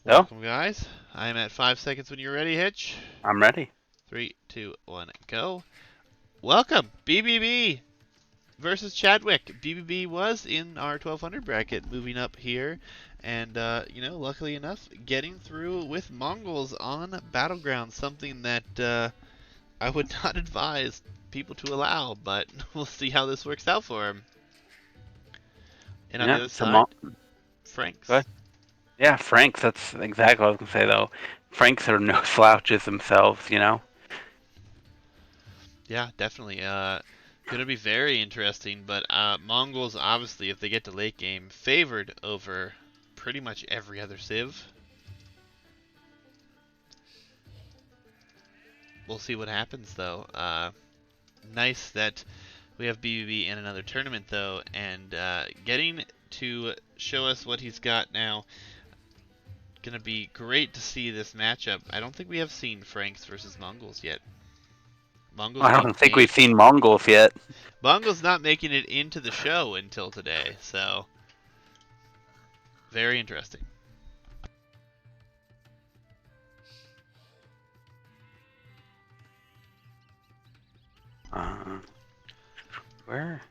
So, Welcome, guys. I'm at 5 seconds when you're ready, Hitch. I'm ready. 3, 2, 1, go. Welcome, BBB versus Chdwick. BBB was in our 1200 bracket, moving up here, and luckily enough, getting through with Mongols on Battlegrounds, something that I would not advise people to allow, but we'll see how this works out for him. And on the Yeah, other so side, go Franks. ahead. Yeah, Franks. That's exactly what I was gonna say though. Franks are no slouches themselves, you know. Yeah, definitely. Gonna be very interesting. But Mongols, obviously, if they get to late game, favored over pretty much every other civ. We'll see what happens though. Nice that we have BBB in another tournament though, and getting to show us what he's got now. Gonna be great to see this matchup. I don't think we have seen Franks versus Mongols yet. Mongols I being don't think we've paid. seen Mongols yet. Mongols not making it into the show until today, so very interesting. Uh, where?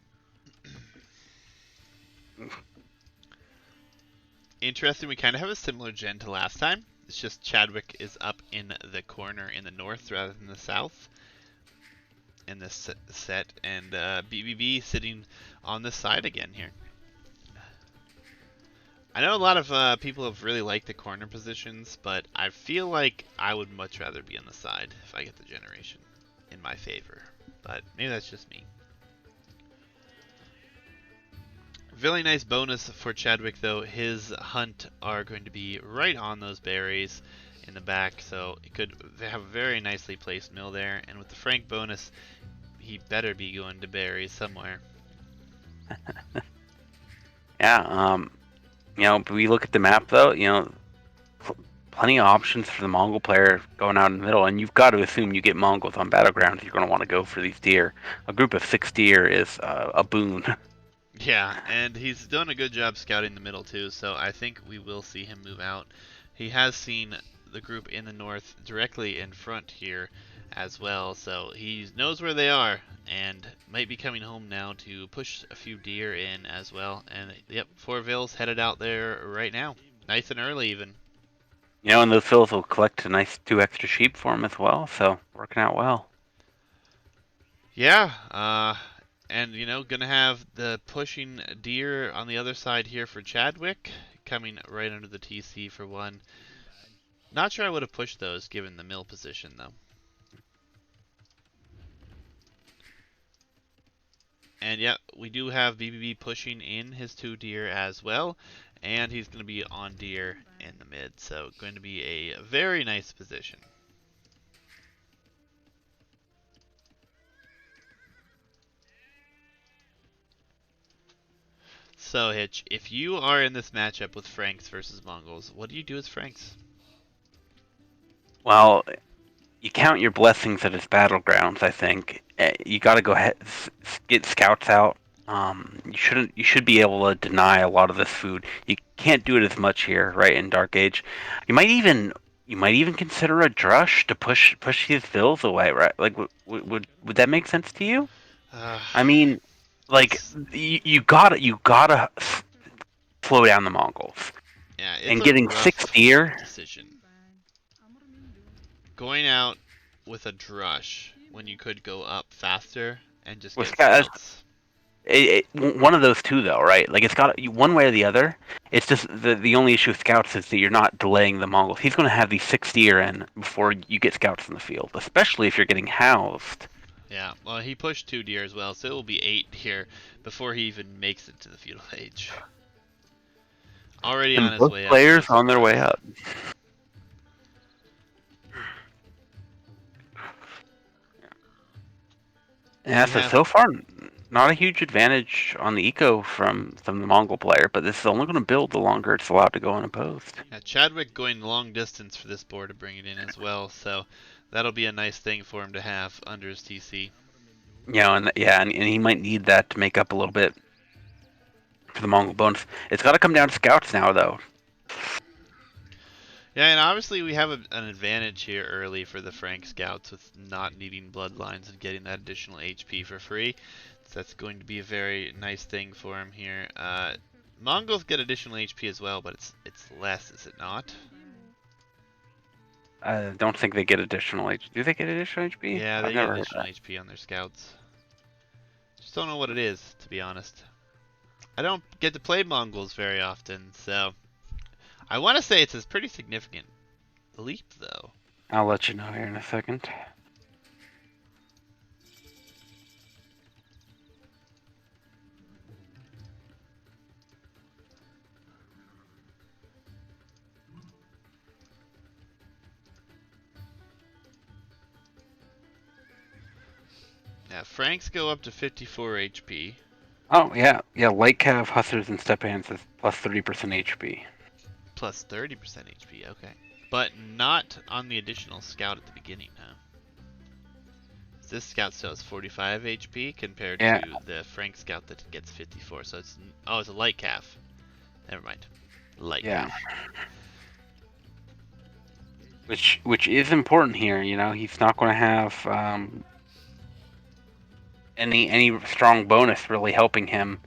Interesting. We kind of have a similar gen to last time. It's just Chdwick is up in the corner in the north rather than the south in this set, and BBB sitting on this side again here. I know a lot of people have really liked the corner positions, but I feel like I would much rather be on the side if I get the generation in my favor. But maybe that's just me. Really nice bonus for Chdwick though. His hunt are going to be right on those berries in the back, so it could have a very nicely placed mill there. And with the Frank bonus, he better be going to berries somewhere. Yeah. We look at the map though. Plenty of options for the Mongol player going out in the middle, and you've got to assume you get Mongols on Battlegrounds. You're going to want to go for these deer. A group of 6 deer is a boon. Yeah, and he's done a good job scouting the middle too, so I think we will see him move out. He has seen the group in the north directly in front here as well, so he knows where they are and might be coming home now to push a few deer in as well. And yep, 4 Vills headed out there right now. Nice and early even. And those fills will collect a nice 2 extra sheep for him as well, so working out well. Yeah, and gonna have the pushing deer on the other side here for Chdwick, coming right under the TC for one. Not sure I would have pushed those given the mill position though. And yeah, we do have BBB pushing in his 2 deer as well, and he's going to be on deer in the mid, so going to be a very nice position. So Hitch, if you are in this matchup with Franks versus Mongols, what do you do as Franks? Well, you count your blessings at its battlegrounds. I think you got to go ahead, get scouts out. You should be able to deny a lot of this food. You can't do it as much here, right? In Dark Age, you might even consider a drush to push these bills away, right? Like, would that make sense to you? Uh, I mean, like it's you gotta slow down the Mongols yeah, it's and a getting 6 rough deer. decision. Going out with a drush when you could go up faster and just With get scouts. one of those two, though, right? Like, it's got one way or the other. It's just the only issue with scouts is that you're not delaying the Mongols. He's going to have these 6 deer in before you get scouts in the field, especially if you're getting housed. Yeah, well, he pushed 2 deer as well, so it will be 8 deer before he even makes it to the feudal age. Already on And his both way up, no players on their way surprise. up. Yeah, We have so far, not a huge advantage on the eco from the Mongol player, but this is only going to build the longer it's allowed to go unopposed. Chdwick going long distance for this board to bring it in as well, so that'll be a nice thing for him to have under his TC. And he might need that to make up a little bit for the Mongol bonus. It's got to come down to scouts now, though. Yeah, and obviously we have an advantage here early for the Frank Scouts with not needing bloodlines and getting that additional HP for free. So that's going to be a very nice thing for him here. Mongols get additional HP as well, but it's less, is it not? I don't think they get additional HP. Do they get additional HP? Yeah, I've they get never heard additional that. HP on their scouts. Just don't know what it is, to be honest. I don't get to play Mongols very often, so I want to say it's a pretty significant leap, though. I'll let you know here in a second. Yeah, Franks go up to 54 HP. Oh, yeah. Yeah, light cav, hussars, and step hands is plus 30% HP. Plus 30% HP, okay. But not on the additional scout at the beginning, huh? This scout still has 45 HP compared Yeah. to the Frank scout that gets 54. So it's it's a light calf. Never mind. Light Yeah. calf. Which is important here. You know, he's not going to have any strong bonus really helping him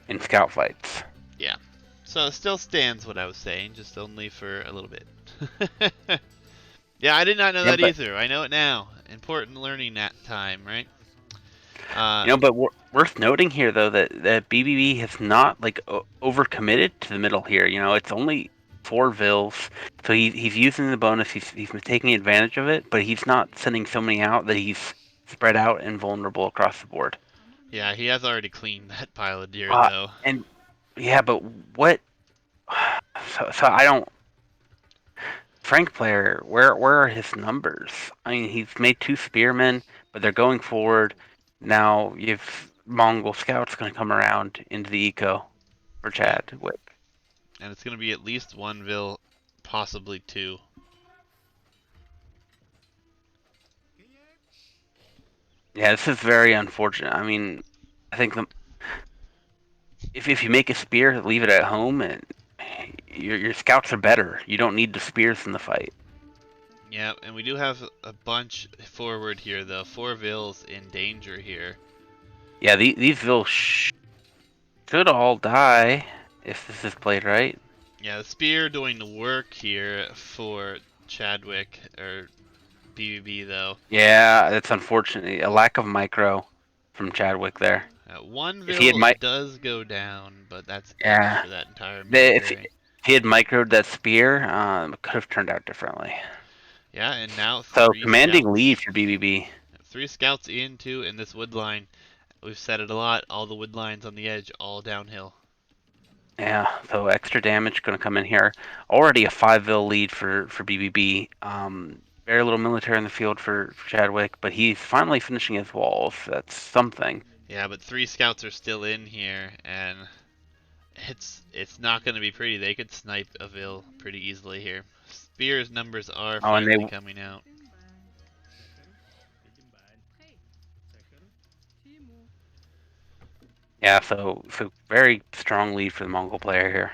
in scout fights. Yeah. So it still stands what I was saying, just only for a little bit. Yeah, I did not know Yeah, that but either. I know it now. Important learning that time, right? but worth noting here though that BBB has not like overcommitted to the middle here. You know, it's only 4 vills, so he's using the bonus. He's taking advantage of it, but he's not sending so many out that he's spread out and vulnerable across the board. Yeah, he has already cleaned that pile of deer, though. And yeah, but what? So I don't. Frank player, where are his numbers? I mean, he's made 2 spearmen, but they're going forward. Now you have Mongol scouts going to come around into the eco for Yeah. Chdwick. And it's going to be at least 1 vil, possibly 2. Yeah, this is very unfortunate. I mean, I think if you make a spear, leave it at home, and your scouts are better. You don't need the spears in the fight. Yeah, and we do have a bunch forward here, though. 4 vils in danger here. Yeah, these vills should all die if this is played right. Yeah, the spear doing the work here for Chdwick, or BBB, though. Yeah, that's unfortunate. A lack of micro from Chdwick there. 1 If he had vil does go down, but that's it yeah, for that entire if military. he had microed that spear, it could have turned out differently. Yeah, and now So 3 commanding lead scouts. for BBB. 3 scouts into in this wood line. We've said it a lot. All the wood lines on the edge, all downhill. Yeah, so extra damage going to come in here. Already a 5 vil lead for BBB. Very little military in the field for Chdwick, but he's finally finishing his walls. That's something. Yeah, but 3 scouts are still in here, and it's not going to be pretty. They could snipe a vil pretty easily here. Spear's numbers are Oh, and finally coming out. yeah, so very strong lead for the Mongol player here.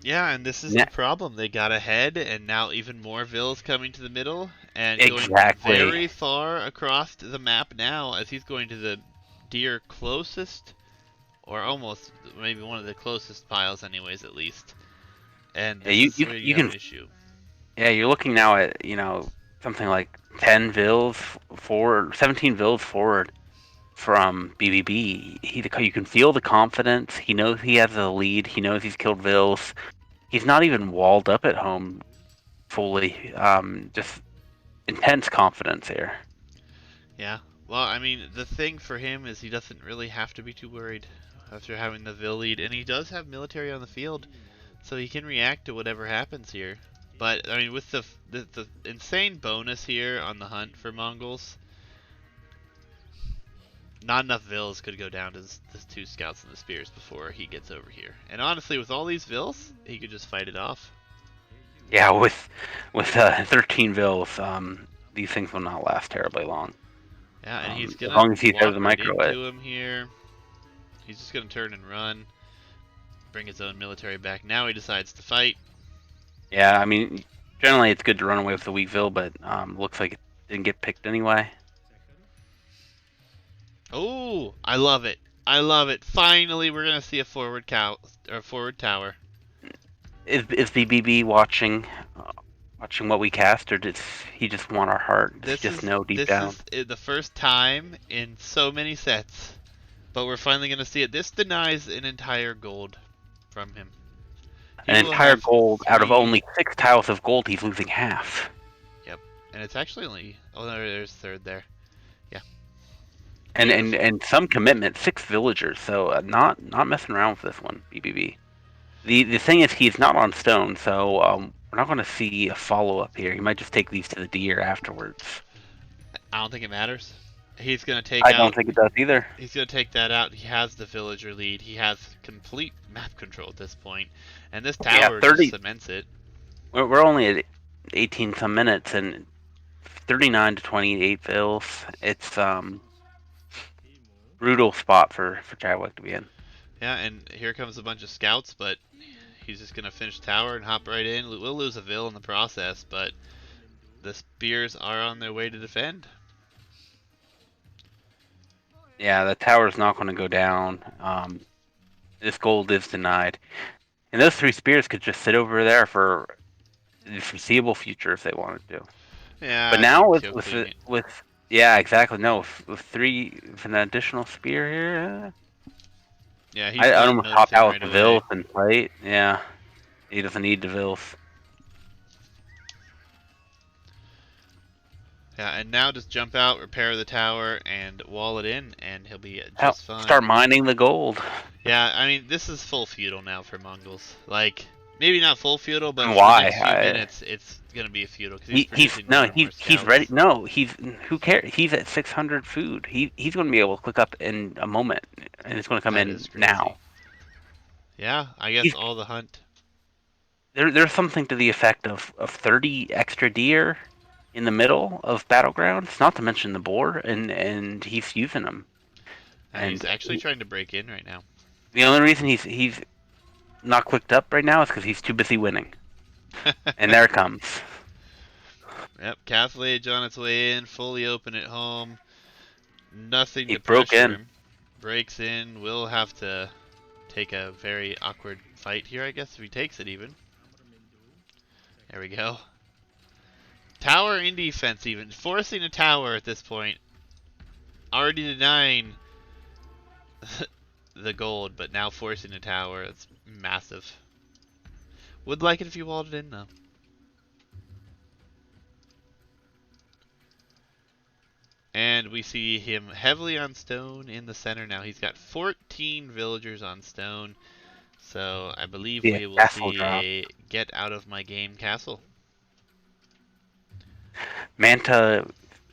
Yeah, and this is the problem. They got ahead, and now even more vills coming to the middle, and going very far across the map now as he's going to the deer closest, or almost maybe one of the closest piles, anyways, at least. And this is where you have an issue. Yeah, you're looking now at something like 10 vills forward, 17 vills forward from BBB. You can feel the confidence. He knows he has a lead. He knows he's killed vills. He's not even walled up at home fully. Just intense confidence here. Yeah. Well, I mean, the thing for him is he doesn't really have to be too worried after having the vil lead, and he does have military on the field, so he can react to whatever happens here. But I mean, with the insane bonus here on the hunt for Mongols, not enough vils could go down to the 2 scouts and the spears before he gets over here. And honestly, with all these vils, he could just fight it off. Yeah, with 13 vills, these things will not last terribly long. Yeah, and he's as gonna long as he's walk the right micro into him here. He's just gonna turn and run, bring his own military back. Now he decides to fight. Yeah, I mean, Generally, it's good to run away with the Weakville, but looks like it didn't get picked anyway. Oh, I love it. I love it. Finally, we're gonna see a forward tower. Is BBB watching what we cast, or does he just want our heart? Does he This just is know deep this down? is the first time in so many sets, but we're finally gonna see it. This denies an entire gold from him. He An will entire have gold out of 3. only 6 tiles of gold, he's losing half. Yep, and it's actually only. Oh, no, there's third there. Yeah, And and beautiful. and some commitment, 6 villagers. So not messing around with this one, BBB. The thing is, he's not on stone, so we're not going to see a follow up here. He might just take these to the deer afterwards. I don't think it matters. He's gonna take I don't out. think it does either. He's gonna take that out. He has the villager lead. He has complete map control at this point, and this Yeah, tower just 30. cements it. We're only at 18 some minutes and 39 to 28 fills. It's brutal spot for Chdwick to be in. Yeah, and here comes a bunch of scouts, but he's just gonna finish tower and hop right in. We'll lose a vill in the process, but the spears are on their way to defend. Yeah, the tower's not going to go down. This gold is denied. And those 3 spears could just sit over there for the foreseeable future if they wanted to. Yeah, But I think now Kyokling. yeah, exactly. No, with an additional spear here, Yeah, he's I'd not almost hop noticing out with right the away. Vills and plate. Yeah, he doesn't need the Vills. Yeah, and now just jump out, repair the tower, and wall it in, and he'll be Hell, just fine. start mining the gold. Yeah, I mean, this is full feudal now for Mongols. Like, maybe not full feudal, but And for the why? next few minutes, it's gonna be a feudal because he's He's producing no more and more he's ready. scouts. No, he's who cares? He's at 600 food. He's going to be able to click up in a moment, and it's going to come That in is crazy. now. Yeah, I guess He's all the hunt. there's something to the effect of 30 extra deer in the middle of Battlegrounds, not to mention the boar, and he's using them. He's And actually trying to break in right now. the only reason he's not clicked up right now is because he's too busy winning. And there it comes. Yep, Castle Age on its way in, fully open at home. Nothing He to broke pressure in. him. Breaks in. Will have to take a very awkward fight here, I guess, if he takes it even. There we go. Tower in defense even. Forcing a tower at this point. Already denying the gold, but now forcing a tower. It's massive. Would like it if you walled it in, though. And we see him heavily on stone in the center now. He's got 14 villagers on stone. So I believe Yeah, we will castle see drop. a get out of my game castle. Manta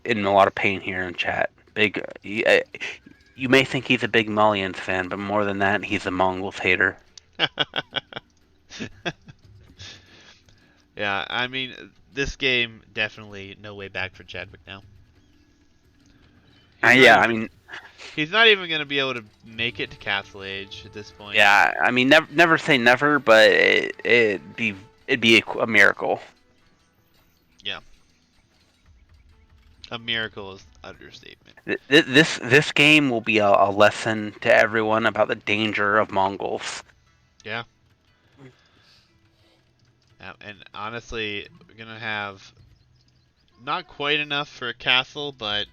in a lot of pain here in chat. Big. You may think he's a big Mullions fan, but more than that, he's a Mongols hater. Yeah, I mean, this game definitely no way back for Chdwick now. Yeah, I mean, He's not even gonna be able to make it to Castle Age at this point. yeah, I mean, never say never, but it'd be a miracle. Yeah, a miracle is understatement. This game will be a lesson to everyone about the danger of Mongols. Yeah. And honestly, we're gonna have not quite enough for a castle, but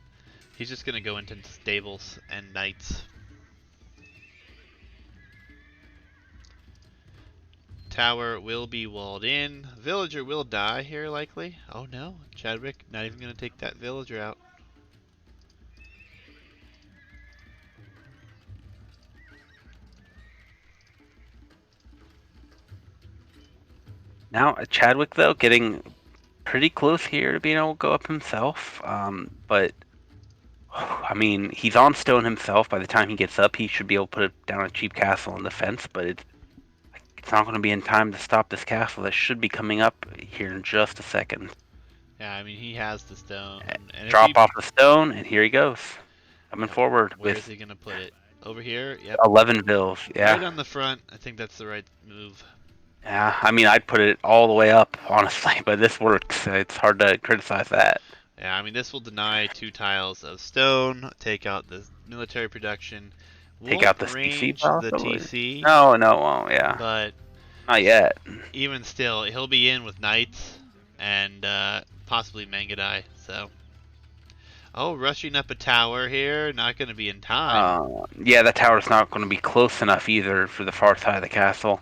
he's just gonna go into stables and knights. Tower will be walled in. Villager will die here, likely. Oh no, Chdwick not even gonna take that villager out. Now, Chdwick, though, getting pretty close here to being able to go up himself. But, I mean, he's on stone himself. By the time he gets up, he should be able to put down a cheap castle on the fence, but it's not going to be in time to stop this castle that should be coming up here in just a second. Yeah, I mean he has the stone. And if Drop he, off the stone, and here he goes. Coming yep, forward where is with he gonna put it? Over here? Yep. 11 bills. Right Yeah. on the front. I think that's the right move. Yeah, I mean, I'd put it all the way up, honestly, but this works. It's hard to criticize that. Yeah, I mean, this will deny 2 tiles of stone, take out the military production, Take won't out the CC range the probably. TC, No, no, won't. Yeah, but not yet. even still, he'll be in with knights and possibly Mangadai. So, oh, rushing up a tower here, not going to be in time. Yeah, the tower's not going to be close enough either for the far side of the castle.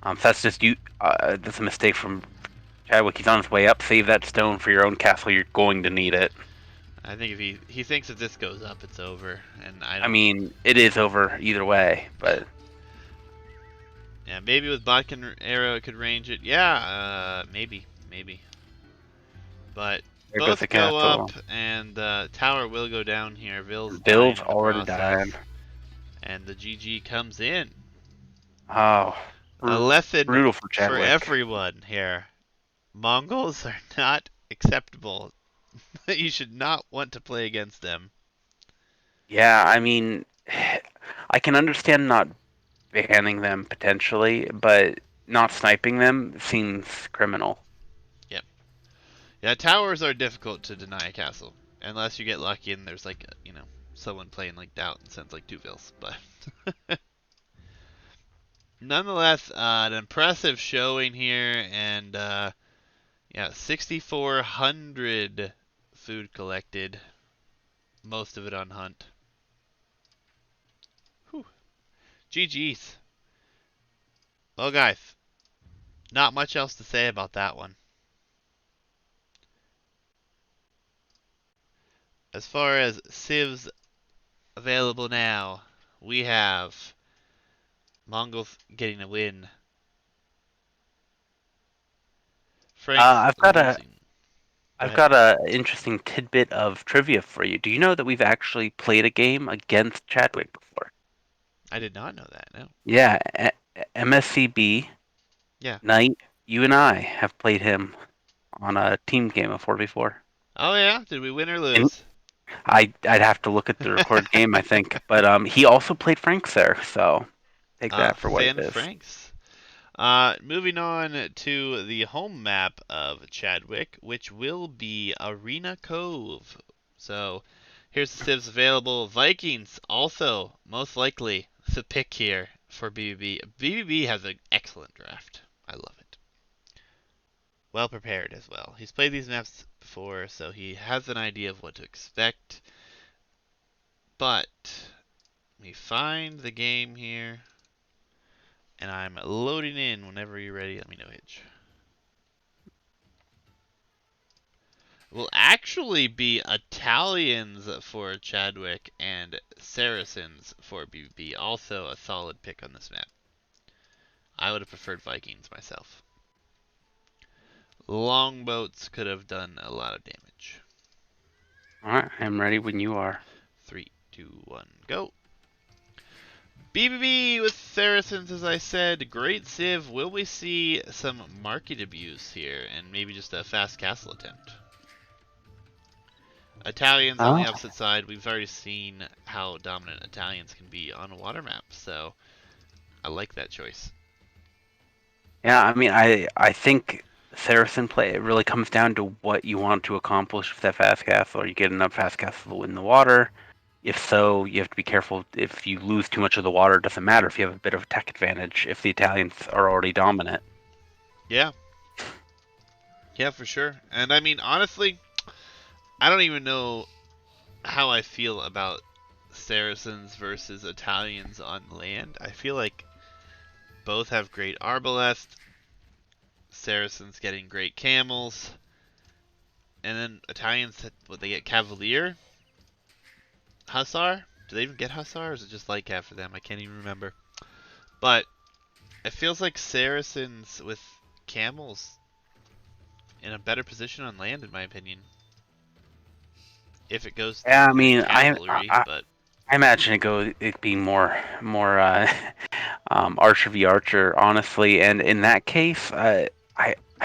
So that's just you. That's a mistake from Chadwick. He's on his way up. Save that stone for your own castle. You're going to need it. I think if he thinks if this goes up, it's over, and I I don't. mean, it is over either way, Yeah, but yeah. Maybe with Botkin arrow, it could range it. Yeah, maybe. But there goes the both go up, castle. and tower will go down here. Ville's Bill's dying in the already died. process, and the GG comes in. Oh, A lesson brutal for for Chadwick. everyone here. Mongols are not acceptable. You should not want to play against them. Yeah, I mean, I can understand not banning them potentially, but not sniping them seems criminal. Yep. Yeah, towers are difficult to deny a castle. Unless you get lucky and there's like, someone playing like Doubt and sends like 2 vills. But nonetheless, an impressive showing here. And yeah, 6,400 food collected. Most of it on hunt. Whew. GG's. Well, guys, not much else to say about that one. As far as civs available now, we have Mongols getting a win. Franks I've got a losing. Go I've ahead. got a interesting tidbit of trivia for you. Do you know that we've actually played a game against Chadwick before? I did not know that. No. Yeah, MSCB Yeah. Knight, you and I have played him on a team game of 4v4. Oh yeah. Did we win or And lose? I'd have to look at the recorded game, I think, but he also played Franks there, so take that for what it Thin is. Franks. Moving on to the home map of Chadwick, which will be Arena Cove. So here's the civs available. Vikings also most likely the pick here for BBB. BBB has an excellent draft. I love it. Well prepared as well. He's played these maps before, so he has an idea of what to expect. But we find the game here, and I'm loading in whenever you're ready. Let me know, Hitch. Will actually be Italians for Chadwick and Saracens for BB. Also a solid pick on this map. I would have preferred Vikings myself. Longboats could have done a lot of damage. All right, I'm ready when you are. 3, 2, 1, go. BBB with Saracens, as I said. Great Civ. Will we see some market abuse here and maybe just a fast castle attempt? Italians on Oh, the opposite side. We've already seen how dominant Italians can be on a water map, so I like that choice. yeah. I mean, I think Saracen play it really comes down to what you want to accomplish with that fast castle. Are you get enough fast castle to win the water? If so, you have to be careful. If you lose too much of the water, it doesn't matter if you have a bit of a tech advantage. If the Italians are already dominant. Yeah, yeah, for sure. And I mean, honestly, I don't even know how I feel about Saracens versus Italians on land. I feel like both have great arbalest. Saracens getting great camels, and then Italians, what they get Cavalier, Hussar. Do they even get Hussar, or is it just light cav for them? I can't even remember. But it feels like Saracens with camels in a better position on land, in my opinion. If it goes Yeah, I through mean, cavalry, but I imagine it being more Archer v Archer, honestly. And in that case, I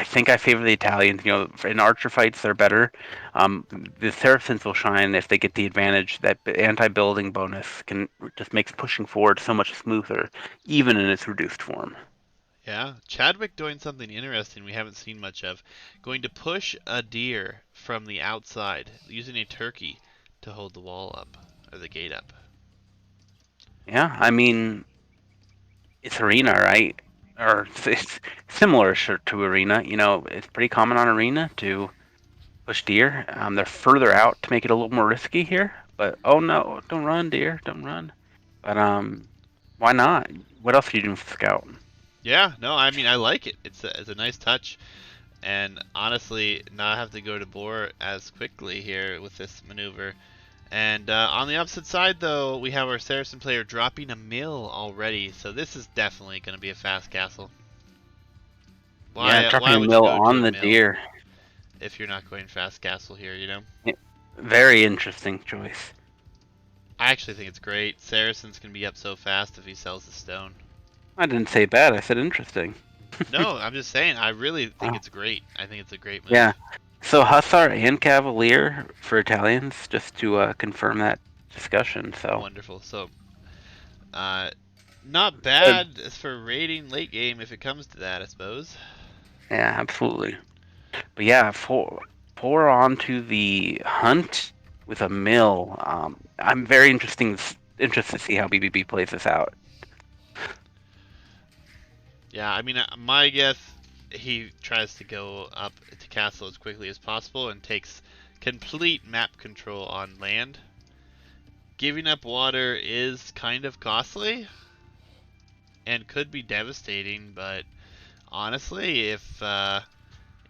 think I favor the Italians. You know, in Archer fights, they're better. The Saracens will shine if they get the advantage. That anti-building bonus can just makes pushing forward so much smoother, even in its reduced form. Yeah, Chadwick doing something interesting we haven't seen much of. Going to push a deer from the outside, using a turkey to hold the wall up, or the gate up. Yeah, I mean, it's arena, right? Or it's similar to arena. You know, it's pretty common on arena to push deer. They're further out to make it a little more risky here. But oh no, don't run, deer, don't run. But why not? What else are you doing for scout? Yeah, no, I mean I like it. It's a nice touch, and honestly, not have to go to boar as quickly here with this maneuver. And on the opposite side, though, we have our Saracen player dropping a mill already, so this is definitely going to be a fast castle. Yeah, Why dropping a would you mill go to on a the mill deer. if you're not going fast castle here, you know? Yeah, very interesting choice. I actually think it's great. Saracen's can be up so fast if he sells the stone. I didn't say bad. I said interesting. No, I'm just saying, I really think Oh, it's great. I think it's a great yeah. move. So Hussar and Cavalier for Italians, just to confirm that discussion. So Wonderful. So, uh, not uh, bad for raiding late game if it comes to that, I suppose. yeah, absolutely. But yeah, pour onto the hunt with a mill. I'm very interested to see how BBB plays this out. Yeah, I mean, my guess, he tries to go up to castle as quickly as possible and takes complete map control on land. Giving up water is kind of costly and could be devastating, but honestly, if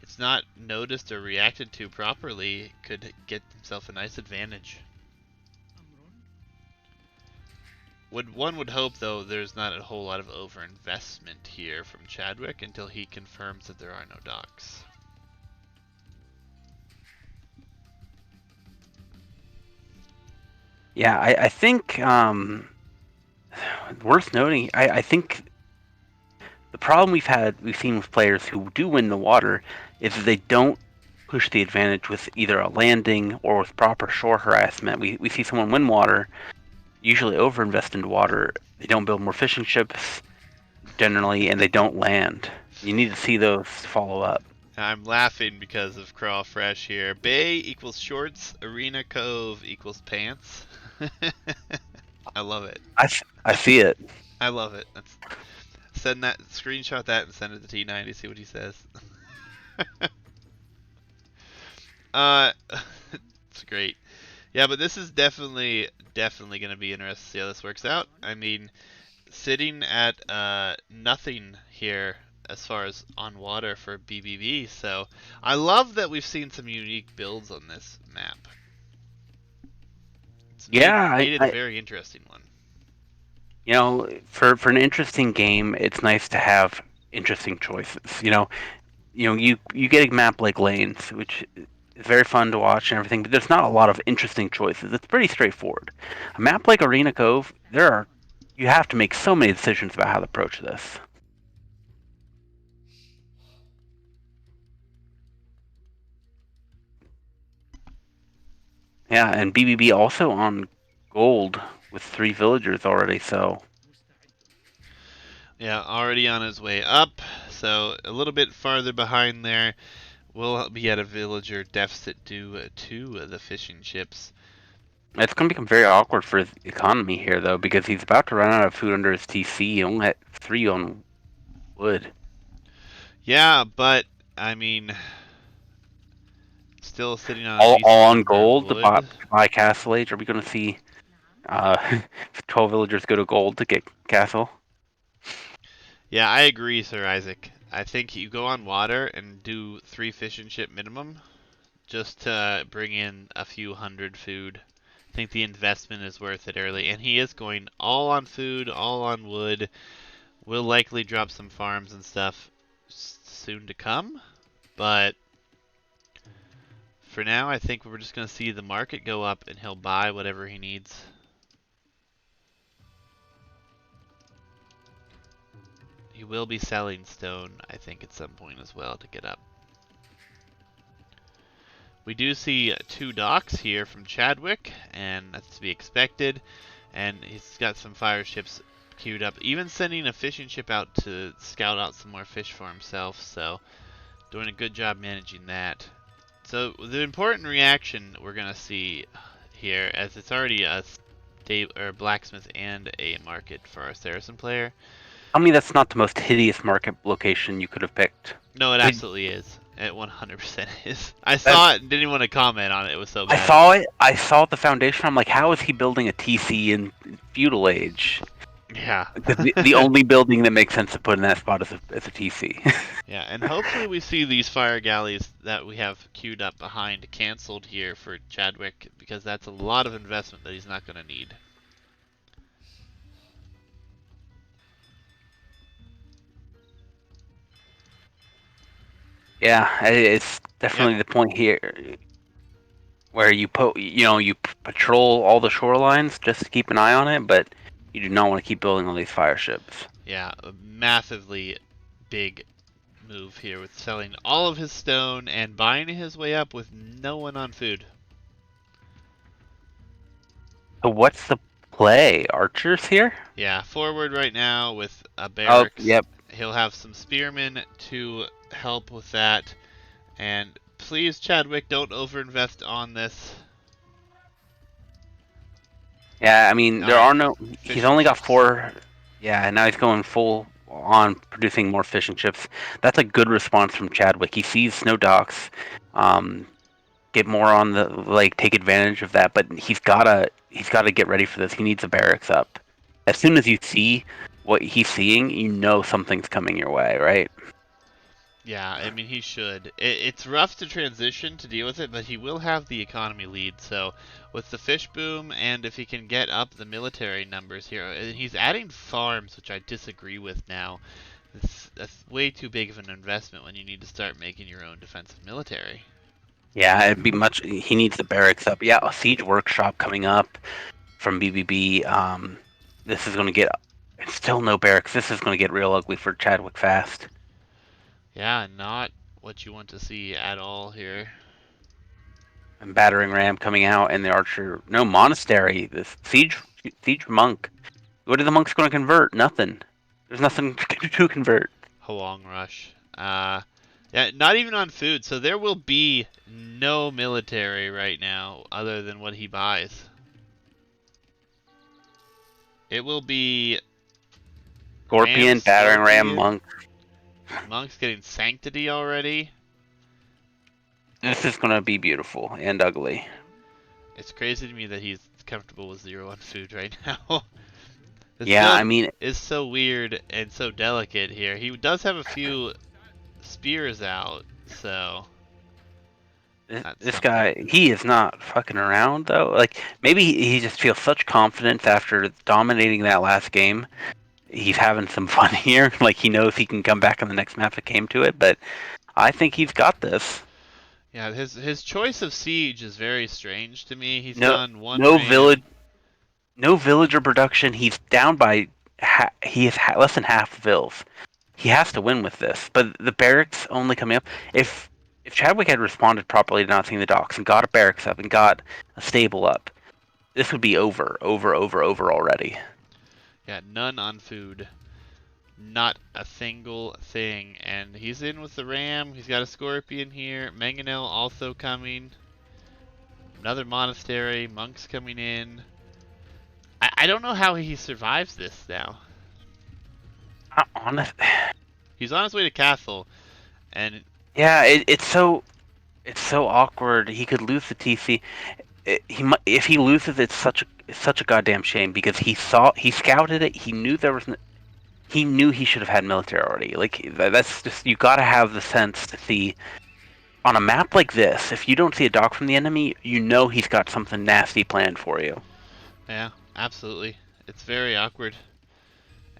it's not noticed or reacted to properly, could get himself a nice advantage. One would hope, though, there's not a whole lot of overinvestment here from Chadwick until he confirms that there are no docks. Yeah, I think worth noting. I think the problem we've seen with players who do win the water is that they don't push the advantage with either a landing or with proper shore harassment. We see someone win water, usually overinvest into water. They don't build more fishing ships generally, and they don't land. You need to see those follow up. I'm laughing because of Crawl Fresh here. Bay equals shorts, Arena Cove equals pants. I love it. I see it. I love it. Send that, screenshot that, and send it to T90. See what he says. It's great. Yeah, but this is definitely going to be interesting to see how this works out. I mean, sitting at nothing here as far as on water for BBB. So I love that we've seen some unique builds on this map. It's Yeah, made it a very interesting one. for an interesting game, it's nice to have interesting choices. You get a map like Lanes, which is very fun to watch and everything, but there's not a lot of interesting choices. It's pretty straightforward. A map like Arena Cove, you have to make so many decisions about how to approach this. Yeah, and BBB also on gold with 3 villagers already, so Yeah, already on his way up. So a little bit farther behind there. We'll be at a villager deficit due to the fishing ships. it's going to become very awkward for his economy here, though, because he's about to run out of food under his TC. He only had 3 on wood. Yeah, but I mean, still sitting on a All decent on number of gold wood. to buy Castle Age? Are we going to see uh, 12 villagers go to gold to get Castle? Yeah, I agree, Sir Isaac. I think you go on water and do 3 fishing ship minimum just to bring in a few hundred food. I think the investment is worth it early, and he is going all on food, all on wood. Will likely drop some farms and stuff soon to come, but for now, I think we're just going to see the market go up and he'll buy whatever he needs. He will be selling stone, I think, at some point as well to get up. We do see 2 docks here from Chadwick, and that's to be expected. And he's got some fire ships queued up. Even sending a fishing ship out to scout out some more fish for himself. So doing a good job managing that. So the important reaction we're gonna see here, as it's already a blacksmith and a market for our Saracen player. Tell me that's not the most hideous market location you could have picked. No, it Like, absolutely is. It 100% is. I that, saw it and didn't want to comment on it. It was so I bad. saw it. I saw the foundation. I'm like, how is he building a TC in feudal age? Yeah. Because the only building that makes sense to put in that spot is a TC. Yeah, and hopefully we see these fire galleys that we have queued up behind canceled here for Chdwick, because that's a lot of investment that he's not going to need. Yeah, it's definitely Yep. the point here where you patrol all the shorelines just to keep an eye on it, but you do not want to keep building all these fire ships. Yeah, a massively big move here with selling all of his stone and buying his way up with no one on food. So what's the play? Archers here? Yeah, forward right now with a Oh, barracks. yep. He'll have some spearmen to help with that. And please, Chdwick, don't overinvest on this. Yeah, I mean, there Alright, are no. He's fishing only got ships. 4. Yeah, and now he's going full on producing more fishing ships. That's a good response from Chdwick. He sees snow docks. Um, get more on the take advantage of that, but he's gotta get ready for this. He needs the barracks up. As soon as you see what he's seeing, you know something's coming your way, right? Yeah, I mean, he should. It's rough to transition to deal with it, but he will have the economy lead. So, with the fish boom, and if he can get up the military numbers here, and he's adding farms, which I disagree with now. That's way too big of an investment when you need to start making your own defensive military. Yeah, it'd be much. He needs the barracks up. Yeah, a siege workshop coming up from BBB. This is going to get. Still no barracks. This is going to get real ugly for Chdwick fast. Yeah, not what you want to see at all here. And battering ram coming out, and the archer. No monastery. This siege monk. What are the monks going to convert? Nothing. There's nothing to convert. Hoang Rush. Yeah, not even on food. So there will be no military right now other than what he buys. It will be Scorpion, battering ram, Scorpion. monk. Monk's getting Sanctity already. This is going to be beautiful and ugly. It's crazy to me that he's comfortable with 0 on food right now. This Yeah, I build mean, is so weird and so delicate here. He does have a few spears out, so that's this something. guy, he is not fucking around though. Like maybe he just feels such confidence after dominating that last game. He's having some fun here. Like he knows he can come back on the next map if it came to it. But I think he's got this. Yeah, his choice of siege is very strange to me. He's No, done one no village, ram. no villager production. He's down by he is less than half vills. He has to win with this. But the barracks only coming up. If Chdwick had responded properly to not seeing the docks and got a barracks up and got a stable up, this would be over already. Yeah, none on food. Not a single thing. And he's in with the ram. He's got a scorpion here. Mangonel also coming. Another monastery. Monks coming in. I don't know how he survives this now. Honest, He's on his way to castle, and yeah, it's so awkward. He could lose the TC. If he loses, it's such a goddamn shame because he scouted it. He knew there was he knew he should have had military already. Like that's just you got to have the sense to see on a map like this. If you don't see a dock from the enemy, you know he's got something nasty planned for you. yeah, absolutely. It's very awkward.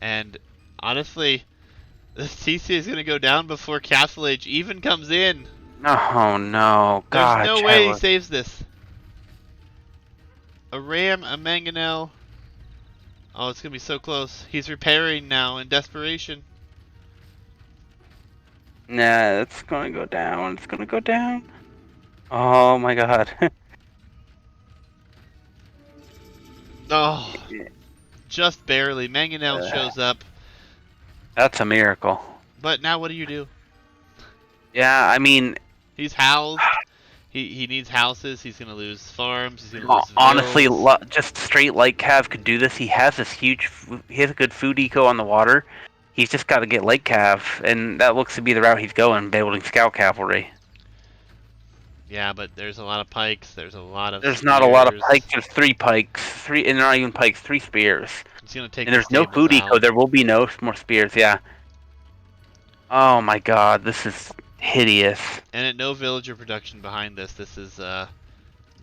And honestly, this TC is going to go down before Castle Age even comes in. Oh no, There's God, no way he Chdwick. saves this. A ram, a mangonel. Oh, it's going to be so close. He's repairing now in desperation. Nah, it's gonna go down. It's gonna go down. Oh my God. Oh, just barely. Mangonel Uh, shows up, that's a miracle. but now what do you do? Yeah, I mean, He's housed. He needs houses. He's gonna lose farms. He's gonna lose honestly, vills. just straight Lake Cav could do this. He has this huge, he has a good food eco on the water. He's just got to get Lake Cav, and that looks to be the route he's going, building scout cavalry. Yeah, but there's a lot of pikes. There's a lot of There's not a lot of spears. pikes. There's 3 pikes, and they're not even pikes. 3 spears, He's gonna take and the there's no stables food eco. out. There will be no more spears. Yeah. Oh my God, this is hideous. And at no villager production behind this, this is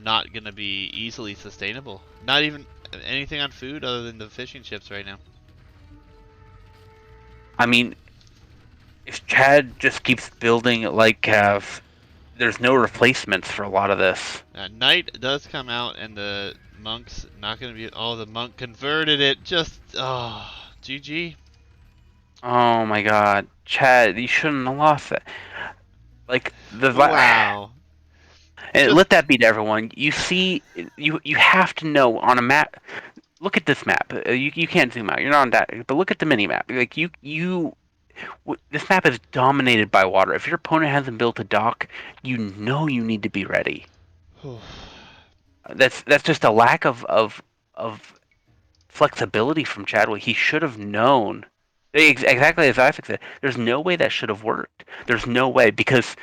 not gonna be easily sustainable. Not even anything on food other than the fishing ships right now. I mean, if Chad just keeps building Lake Cav, there's no replacements for a lot of this. Night does come out, and the monk's not gonna be. Oh, the monk converted it. Just GG. Oh my God, Chad, you shouldn't have lost it. Like Wow. and Just let that be to everyone. You see, you have to know on a map. Look at this map. You can't zoom out. You're not on that, but look at the mini map. Like this map is dominated by water. If your opponent hasn't built a dock, you know you need to be ready. That's just a lack of flexibility from Chdwick. He should have known. Exactly as Isaac said, there's no way that should have worked. There's no way because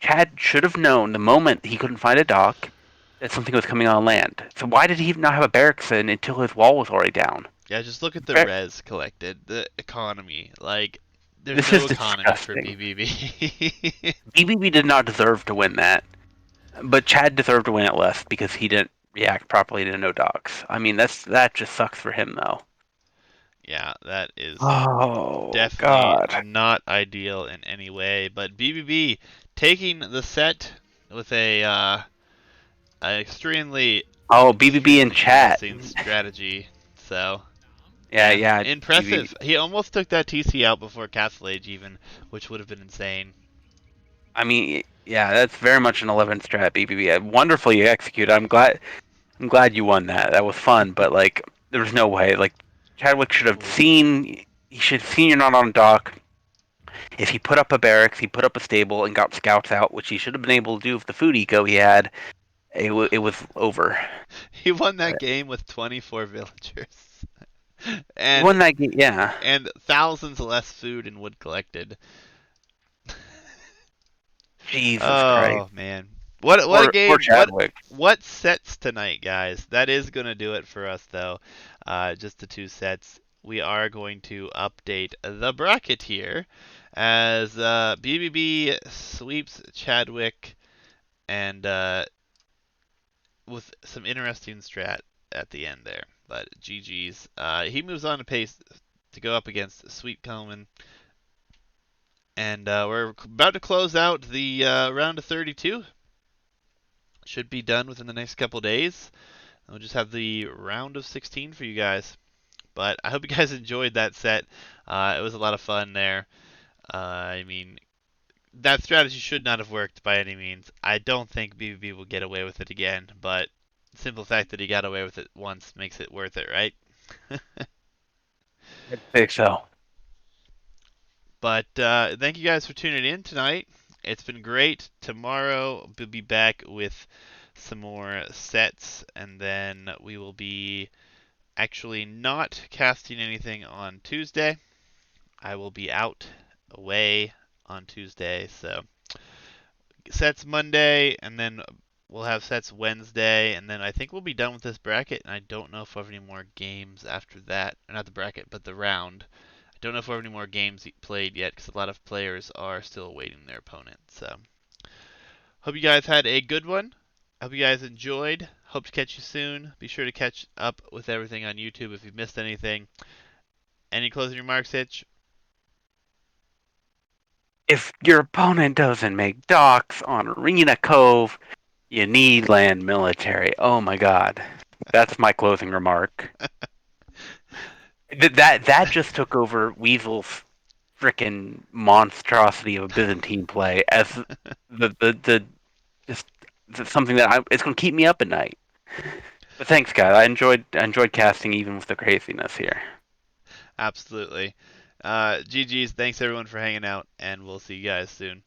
Chad should have known the moment he couldn't find a dock that something was coming on land. So why did he not have a barracks in until his wall was already down? Yeah, just look at the res collected, the economy. Like, there's This no is economy for disgusting. BBB. BBB did not deserve to win that, but Chad deserved to win it less because he didn't react properly to no docks. I mean, that just sucks for him though. Yeah, that is Oh definitely God. not ideal in any way. But BBB taking the set with a extremely Oh, BBB in chat. interesting strategy. So Yeah, yeah, yeah. BBB. impressive. He almost took that TC out before Castle Age even, which would have been insane. I mean, yeah, that's very much an 11 strat BBB. Wonderfully executed. I'm glad you won that. That was fun, but like there was no way. Like Chdwick should have seen. He should have seen you're not on dock. If he put up a barracks, he put up a stable and got scouts out, which he should have been able to do with the food eco he had. It was over. He won that game with 24 villagers. He and won that game, yeah. and thousands less food and wood collected. Jesus Christ. Oh man. What a game. Or Chdwick. What sets tonight, guys? That is going to do it for us though. Just the 2 sets. We are going to update the bracket here as BBB sweeps Chdwick and with some interesting strat at the end there. But GG's. He moves on to pace to go up against Sweet Coleman. And we're about to close out the round of 32. Should be done within the next couple days. We'll just have the round of 16 for you guys. But I hope you guys enjoyed that set. It was a lot of fun there. I mean, that strategy should not have worked by any means. I don't think BBB will get away with it again, but the simple fact that he got away with it once makes it worth it, right? I think so. But thank you guys for tuning in tonight. It's been great. Tomorrow we'll be back with some more sets, and then we will be actually not casting anything on Tuesday. I will be out away on Tuesday, so sets Monday, and then we'll have sets Wednesday, and then I think we'll be done with this bracket, and I don't know if we'll have any more games after that. Or not the bracket, but the round. I don't know if we'll have any more games played yet, because a lot of players are still awaiting their opponent. So, hope you guys had a good one. Hope you guys enjoyed. Hope to catch you soon. Be sure to catch up with everything on YouTube if you've missed anything. Any closing remarks, Hitch? If your opponent doesn't make docks on Arena Cove, you need land military. Oh my God. That's my closing remark. That just took over Weasel's freaking monstrosity of a Byzantine play as the just something that it's going to keep me up at night. But thanks, guys. I enjoyed casting even with the craziness here. Absolutely. GG's. Thanks everyone for hanging out, and we'll see you guys soon.